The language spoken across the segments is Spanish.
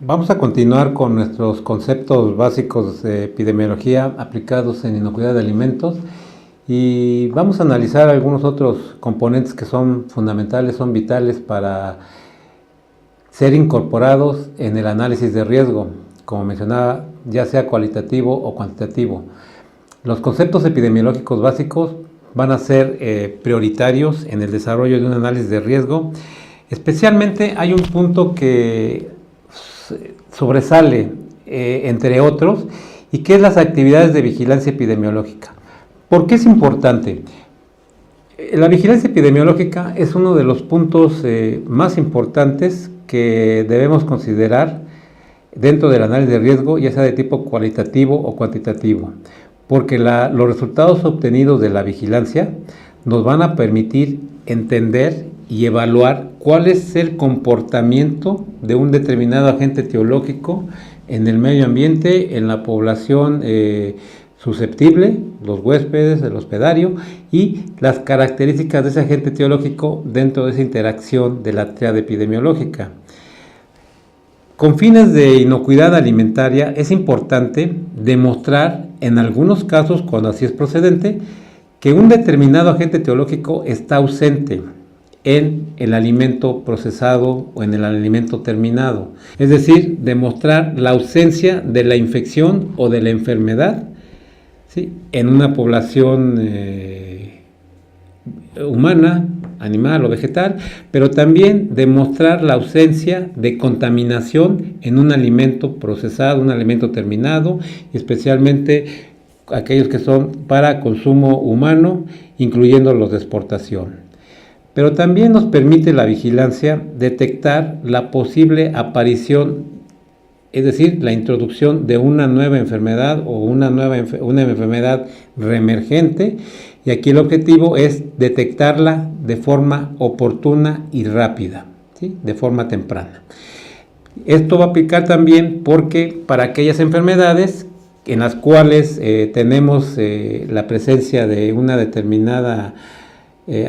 Vamos a continuar con nuestros conceptos básicos de epidemiología aplicados en inocuidad de alimentos y vamos a analizar algunos otros componentes que son fundamentales, son vitales para ser incorporados en el análisis de riesgo, como mencionaba, ya sea cualitativo o cuantitativo. Los conceptos epidemiológicos básicos van a ser prioritarios en el desarrollo de un análisis de riesgo. Especialmente hay un punto que sobresale entre otros y que es las actividades de vigilancia epidemiológica. ¿Por qué es importante? La vigilancia epidemiológica es uno de los puntos más importantes que debemos considerar dentro del análisis de riesgo, ya sea de tipo cualitativo o cuantitativo, porque los resultados obtenidos de la vigilancia nos van a permitir entender y evaluar cuál es el comportamiento de un determinado agente etiológico en el medio ambiente, en la población susceptible, los huéspedes, el hospedario, y las características de ese agente etiológico dentro de esa interacción de la tríada epidemiológica. Con fines de inocuidad alimentaria es importante demostrar, en algunos casos, cuando así es procedente, que un determinado agente etiológico está ausente en el alimento procesado o en el alimento terminado. Es decir, demostrar la ausencia de la infección o de la enfermedad, ¿sí?, en una población humana, animal o vegetal, pero también demostrar la ausencia de contaminación en un alimento procesado, un alimento terminado, especialmente aquellos que son para consumo humano, incluyendo los de exportación. Pero también nos permite la vigilancia detectar la posible aparición, es decir, la introducción de una nueva enfermedad o una enfermedad reemergente, y aquí el objetivo es detectarla de forma oportuna y rápida, ¿sí?, de forma temprana. Esto va a aplicar también porque para aquellas enfermedades en las cuales tenemos la presencia de una determinada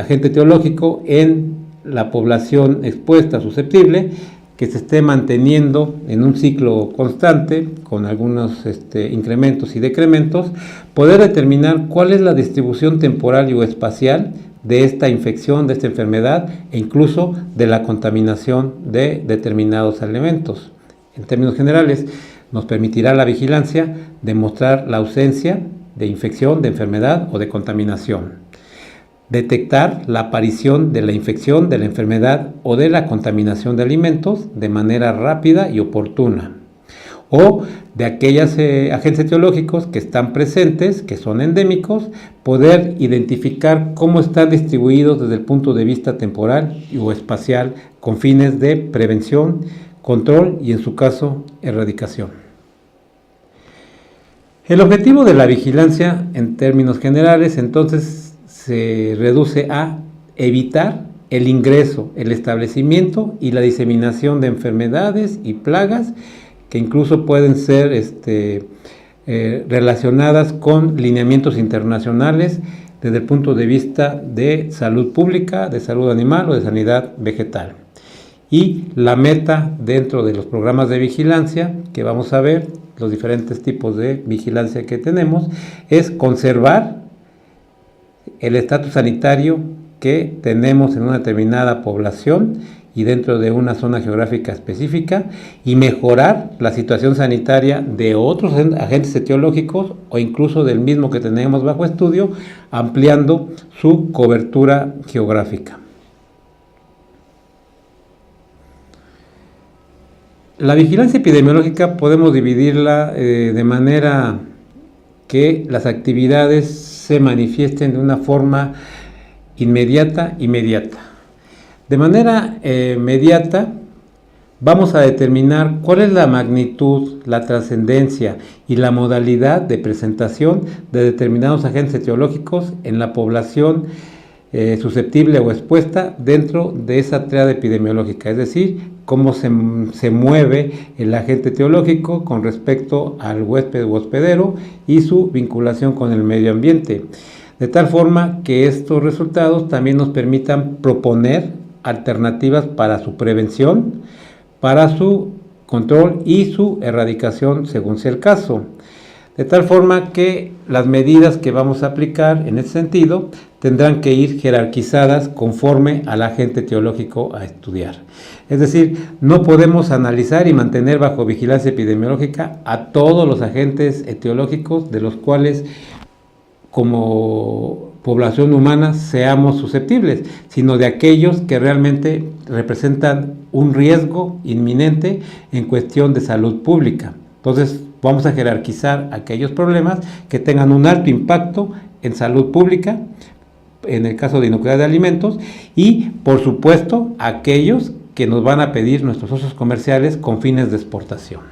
agente etiológico en la población expuesta, susceptible, que se esté manteniendo en un ciclo constante, con algunos incrementos y decrementos, poder determinar cuál es la distribución temporal y o espacial de esta infección, de esta enfermedad, e incluso de la contaminación de determinados elementos. En términos generales, nos permitirá la vigilancia demostrar la ausencia de infección, de enfermedad o de contaminación. Detectar la aparición de la infección, de la enfermedad o de la contaminación de alimentos de manera rápida y oportuna. O de aquellos agentes etiológicos que están presentes, que son endémicos, poder identificar cómo están distribuidos desde el punto de vista temporal o espacial con fines de prevención, control y, en su caso, erradicación. El objetivo de la vigilancia, en términos generales, entonces, se reduce a evitar el ingreso, el establecimiento y la diseminación de enfermedades y plagas que incluso pueden ser relacionadas con lineamientos internacionales desde el punto de vista de salud pública, de salud animal o de sanidad vegetal. Y la meta dentro de los programas de vigilancia, que vamos a ver los diferentes tipos de vigilancia que tenemos, es conservar el estatus sanitario que tenemos en una determinada población y dentro de una zona geográfica específica, y mejorar la situación sanitaria de otros agentes etiológicos o incluso del mismo que tenemos bajo estudio, ampliando su cobertura geográfica. La vigilancia epidemiológica podemos dividirla de manera que las actividades se manifiesten de una forma inmediata y mediata. De manera mediata, vamos a determinar cuál es la magnitud, la trascendencia y la modalidad de presentación de determinados agentes etiológicos en la población susceptible o expuesta dentro de esa tríada epidemiológica, es decir, cómo se mueve el agente etiológico con respecto al huésped u hospedero y su vinculación con el medio ambiente, de tal forma que estos resultados también nos permitan proponer alternativas para su prevención, para su control y su erradicación según sea el caso. De tal forma que las medidas que vamos a aplicar en ese sentido tendrán que ir jerarquizadas conforme al agente etiológico a estudiar. Es decir, no podemos analizar y mantener bajo vigilancia epidemiológica a todos los agentes etiológicos de los cuales como población humana seamos susceptibles, sino de aquellos que realmente representan un riesgo inminente en cuestión de salud pública. Entonces, vamos a jerarquizar aquellos problemas que tengan un alto impacto en salud pública, en el caso de inocuidad de alimentos, y por supuesto aquellos que nos van a pedir nuestros socios comerciales con fines de exportación.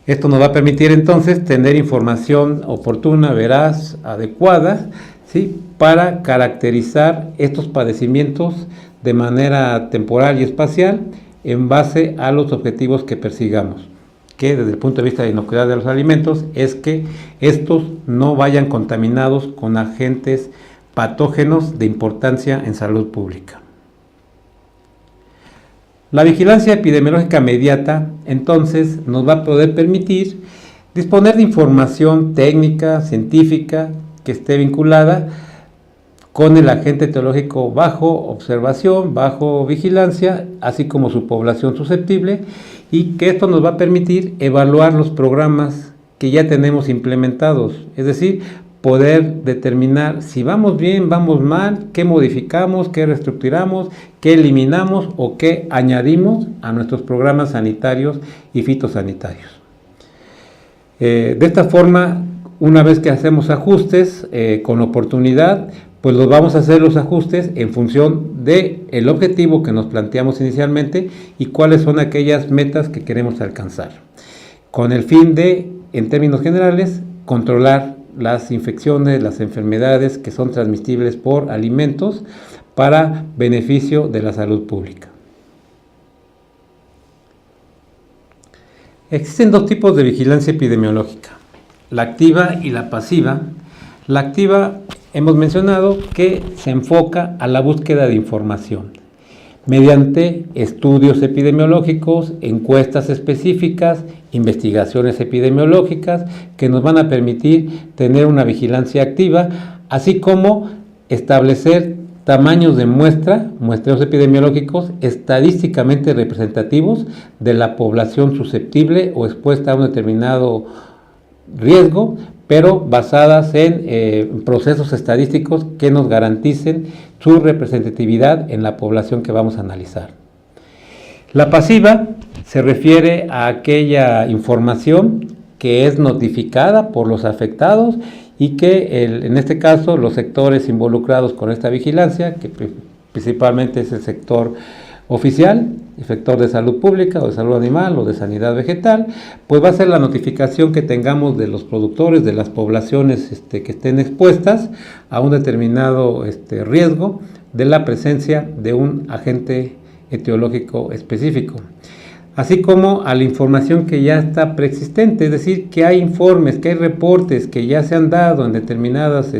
Esto nos va a permitir entonces tener información oportuna, veraz, adecuada, ¿sí?, para caracterizar estos padecimientos de manera temporal y espacial en base a los objetivos que persigamos, que desde el punto de vista de inocuidad de los alimentos es que estos no vayan contaminados con agentes patógenos de importancia en salud pública. La vigilancia epidemiológica mediata, entonces, nos va a poder permitir disponer de información técnica, científica, que esté vinculada con el agente etiológico bajo observación, bajo vigilancia, así como su población susceptible, y que esto nos va a permitir evaluar los programas que ya tenemos implementados, es decir, poder determinar si vamos bien, vamos mal, qué modificamos, qué reestructuramos, qué eliminamos o qué añadimos a nuestros programas sanitarios y fitosanitarios. De esta forma, una vez que hacemos ajustes con oportunidad, pues los vamos a hacer los ajustes en función del objetivo que nos planteamos inicialmente y cuáles son aquellas metas que queremos alcanzar, con el fin de, en términos generales, controlar las infecciones, las enfermedades que son transmisibles por alimentos para beneficio de la salud pública. Existen dos tipos de vigilancia epidemiológica, la activa y la pasiva. La activa, hemos mencionado que se enfoca a la búsqueda de información mediante estudios epidemiológicos, encuestas específicas, investigaciones epidemiológicas que nos van a permitir tener una vigilancia activa, así como establecer tamaños de muestreos epidemiológicos estadísticamente representativos de la población susceptible o expuesta a un determinado riesgo, pero basadas en procesos estadísticos que nos garanticen su representatividad en la población que vamos a analizar. La pasiva se refiere a aquella información que es notificada por los afectados y que en este caso los sectores involucrados con esta vigilancia, que principalmente es el sector oficial, el sector de salud pública o de salud animal o de sanidad vegetal, pues va a ser la notificación que tengamos de los productores, de las poblaciones que estén expuestas a un determinado riesgo de la presencia de un agente etiológico específico, así como a la información que ya está preexistente, es decir, que hay informes, que hay reportes que ya se han dado en determinados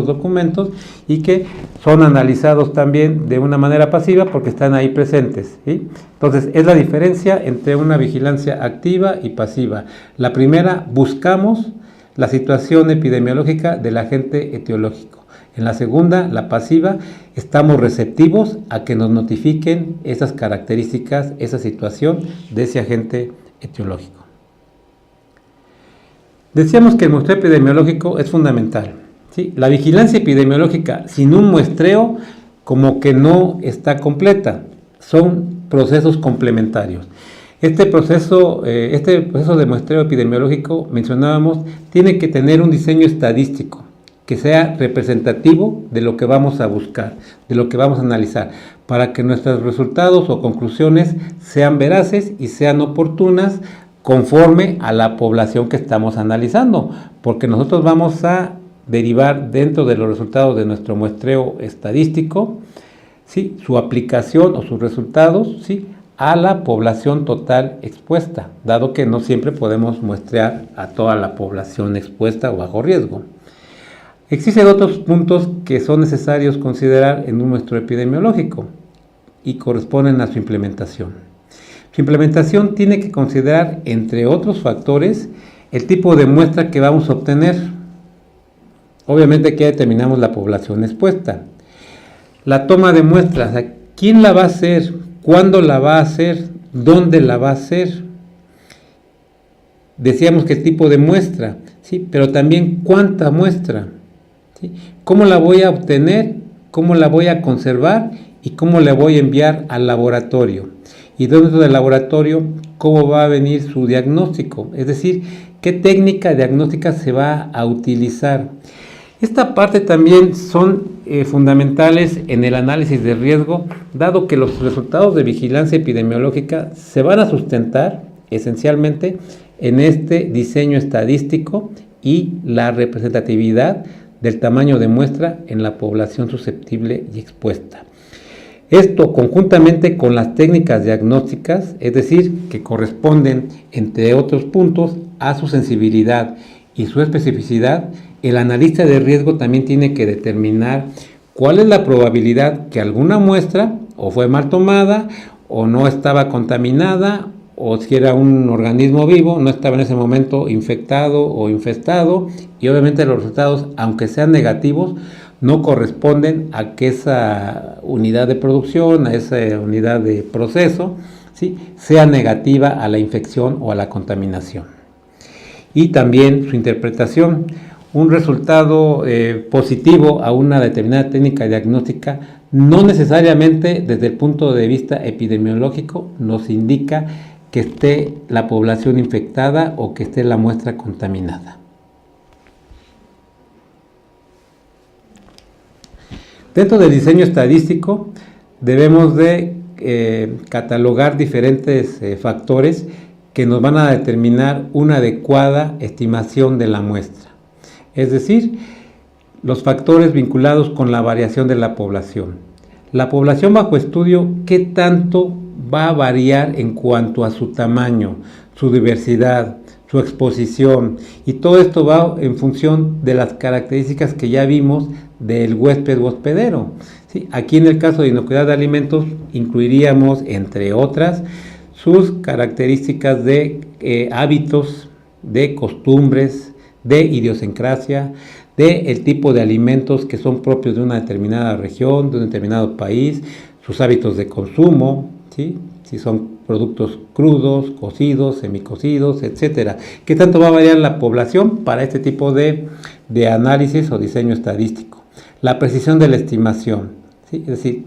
documentos y que son analizados también de una manera pasiva porque están ahí presentes, ¿sí? Entonces, es la diferencia entre una vigilancia activa y pasiva. La primera, buscamos la situación epidemiológica del agente etiológico. En la segunda, la pasiva, estamos receptivos a que nos notifiquen esas características, esa situación de ese agente etiológico. Decíamos que el muestreo epidemiológico es fundamental, ¿sí? La vigilancia epidemiológica sin un muestreo como que no está completa, son procesos complementarios. Este proceso de muestreo epidemiológico, mencionábamos, tiene que tener un diseño estadístico que sea representativo de lo que vamos a buscar, de lo que vamos a analizar, para que nuestros resultados o conclusiones sean veraces y sean oportunas conforme a la población que estamos analizando, porque nosotros vamos a derivar dentro de los resultados de nuestro muestreo estadístico, ¿sí?, su aplicación o sus resultados, ¿sí?, a la población total expuesta, dado que no siempre podemos muestrear a toda la población expuesta o bajo riesgo. Existen otros puntos que son necesarios considerar en un muestreo epidemiológico y corresponden a su implementación. Su implementación tiene que considerar, entre otros factores, el tipo de muestra que vamos a obtener. Obviamente que determinamos la población expuesta. La toma de muestras, ¿quién la va a hacer? ¿Cuándo la va a hacer? ¿Dónde la va a hacer? Decíamos que tipo de muestra, ¿sí? Pero también cuánta muestra, ¿sí? ¿Cómo la voy a obtener? ¿Cómo la voy a conservar? ¿Y cómo la voy a enviar al laboratorio? Y dentro del laboratorio, ¿cómo va a venir su diagnóstico? Es decir, ¿qué técnica diagnóstica se va a utilizar? Esta parte también son fundamentales en el análisis de riesgo, dado que los resultados de vigilancia epidemiológica se van a sustentar esencialmente en este diseño estadístico y la representatividad del tamaño de muestra en la población susceptible y expuesta. Esto conjuntamente con las técnicas diagnósticas, es decir, que corresponden, entre otros puntos, a su sensibilidad y su especificidad. El analista de riesgo también tiene que determinar cuál es la probabilidad que alguna muestra o fue mal tomada o no estaba contaminada, o si era un organismo vivo, no estaba en ese momento infectado o infestado, y obviamente los resultados, aunque sean negativos, no corresponden a que esa unidad de producción, a esa unidad de proceso, ¿sí?, sea negativa a la infección o a la contaminación. Y también su interpretación. Un resultado positivo a una determinada técnica diagnóstica no necesariamente desde el punto de vista epidemiológico nos indica que esté la población infectada o que esté la muestra contaminada. Dentro del diseño estadístico debemos de catalogar diferentes factores que nos van a determinar una adecuada estimación de la muestra. Es decir, los factores vinculados con la variación de la población. La población bajo estudio, ¿qué tanto va a variar en cuanto a su tamaño, su diversidad, su exposición? Y todo esto va en función de las características que ya vimos del huésped o hospedero. ¿Sí? Aquí en el caso de inocuidad de alimentos incluiríamos, entre otras, sus características de hábitos, de costumbres, de idiosincrasia, de el tipo de alimentos que son propios de una determinada región, de un determinado país, sus hábitos de consumo, ¿sí?, si son productos crudos, cocidos, semicocidos, etcétera. ¿Qué tanto va a variar la población para este tipo de análisis o diseño estadístico? La precisión de la estimación, ¿sí?, es decir,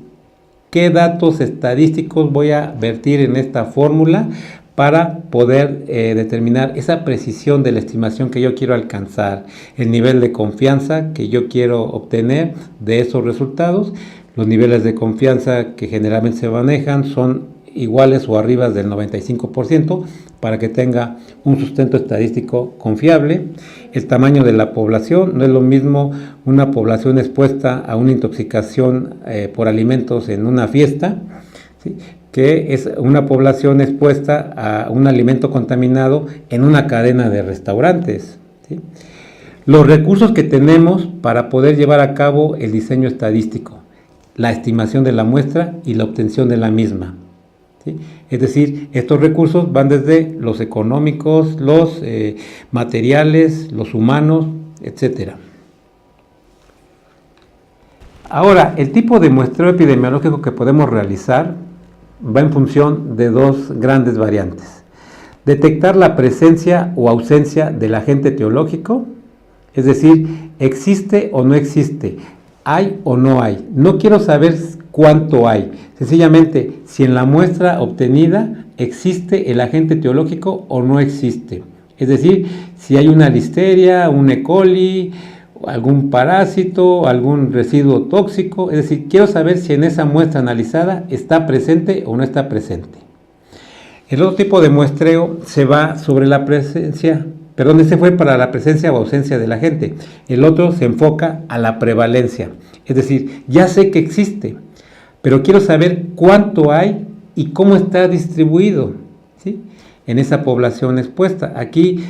¿qué datos estadísticos voy a vertir en esta fórmula para poder determinar esa precisión de la estimación que yo quiero alcanzar, el nivel de confianza que yo quiero obtener de esos resultados? Los niveles de confianza que generalmente se manejan son iguales o arriba del 95% para que tenga un sustento estadístico confiable. El tamaño de la población, no es lo mismo una población expuesta a una intoxicación por alimentos en una fiesta, ¿sí?, que es una población expuesta a un alimento contaminado en una cadena de restaurantes, ¿sí? Los recursos que tenemos para poder llevar a cabo el diseño estadístico, la estimación de la muestra y la obtención de la misma, ¿sí? Es decir, estos recursos van desde los económicos, los materiales, los humanos, etc. Ahora, el tipo de muestreo epidemiológico que podemos realizar va en función de dos grandes variantes. Detectar la presencia o ausencia del agente etiológico, es decir, existe o no existe, hay o no hay. No quiero saber cuánto hay, sencillamente si en la muestra obtenida existe el agente etiológico o no existe. Es decir, si hay una listeria, un E. coli, algún parásito, algún residuo tóxico, es decir, quiero saber si en esa muestra analizada está presente o no está presente. El otro tipo de muestreo se va sobre la presencia, ese fue para la presencia o ausencia del agente. El otro se enfoca a la prevalencia, es decir, ya sé que existe, pero quiero saber cuánto hay y cómo está distribuido, ¿sí?, en esa población expuesta. Aquí,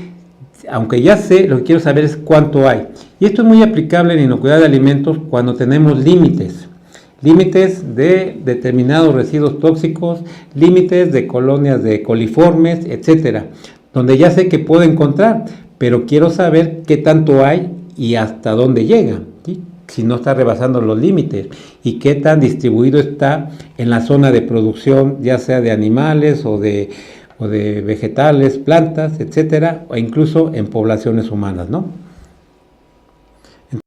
aunque ya sé, lo que quiero saber es cuánto hay. Y esto es muy aplicable en inocuidad de alimentos cuando tenemos límites límites de determinados residuos tóxicos, límites de colonias de coliformes, etcétera, donde ya sé que puedo encontrar, pero quiero saber qué tanto hay y hasta dónde llega, ¿sí? Si no está rebasando los límites y qué tan distribuido está en la zona de producción, ya sea de animales o de vegetales, plantas, etcétera, o incluso en poblaciones humanas, ¿no?